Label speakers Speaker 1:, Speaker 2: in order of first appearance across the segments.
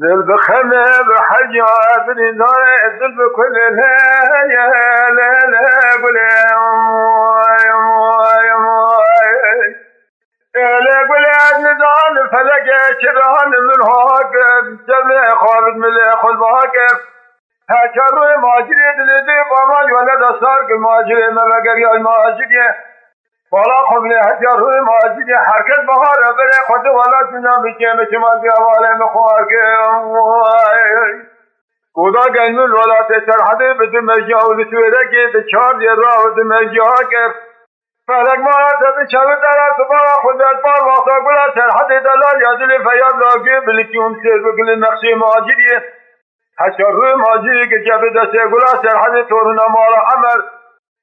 Speaker 1: ذل بخمه بحجاب نداره ذل بكل يا لا لا قولي لا قولي ندان فلك شران من هاكر جبل خالد من خل باكر هشر ماجري دلدي بامج ولد صار ماجري ما بقر يا ماجري ولا قبل هجر ماجري حركت بهار بره خد ولا سنا بكم شمال جوال مخارك خدا گنجل ولا تسرحده بدون مجاول سوره که بچار راه بدون مجاکر فلک ما تب شب درا تبارا خودت بار واسا گلا سرحده دلال یادل فیاد لاگه بلکیون سر بکل نقشی ماجریه حشر روی ماجری که جب دسته گلا سرحده تورنا مالا عمر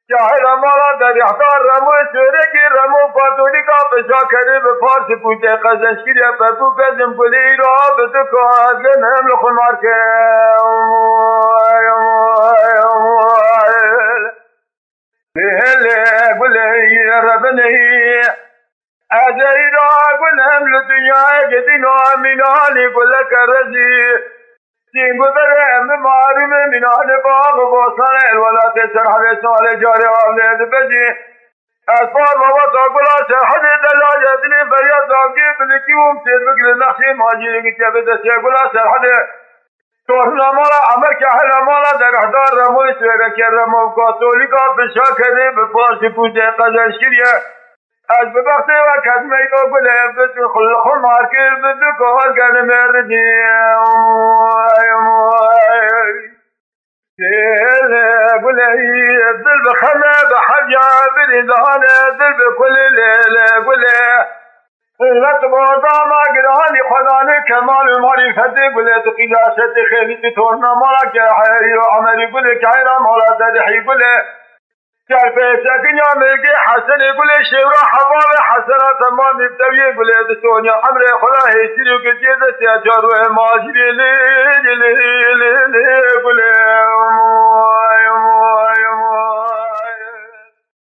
Speaker 1: جاهل مالا در احضار رمو سوره که رمو فاتولی کا بشا کری به فارس پوچه قزنشگیری پپو کزم گلی را بدکو ازن هم لخون مارکه بهله بلی ربنی ازیرا گلهم لدنیا گدین آمینانی گلک رزی سینگو برهم معروم مینان باغ بوسان الولات سرحب سوال جاری آولید بجی اسفار بابا تاگلا سرحد دلال یدنی فریاد داگی بلکیوم سیر بکل نقشی ماجی که بده سیگلا سرحد تورنا مالا عمر که حل مالا در احضار رموی سویره که رمو کاتولی کا بشا کده بپاسی پوچه قزنشگیریه از ببخته و کدمه کا گله بسو خلخون مارکر بدو کار گرم مردی دل گلهی دل بخمه بحجا بریدانه دل بکل لیله گله لط باردا ما گرانی خدانه کمال و معرفت گله تو قیاست خیلی تو تورنا مالا که حیری و عملی گله که حیرا مالا تدحی گله جرفه سکنیا ملگی حسن گله شورا حباب حسنات ما مبتوی گله دستونیا حمر خدا حیسیری و کتیده سیاچار و ماجری لی لی لی لی لی گله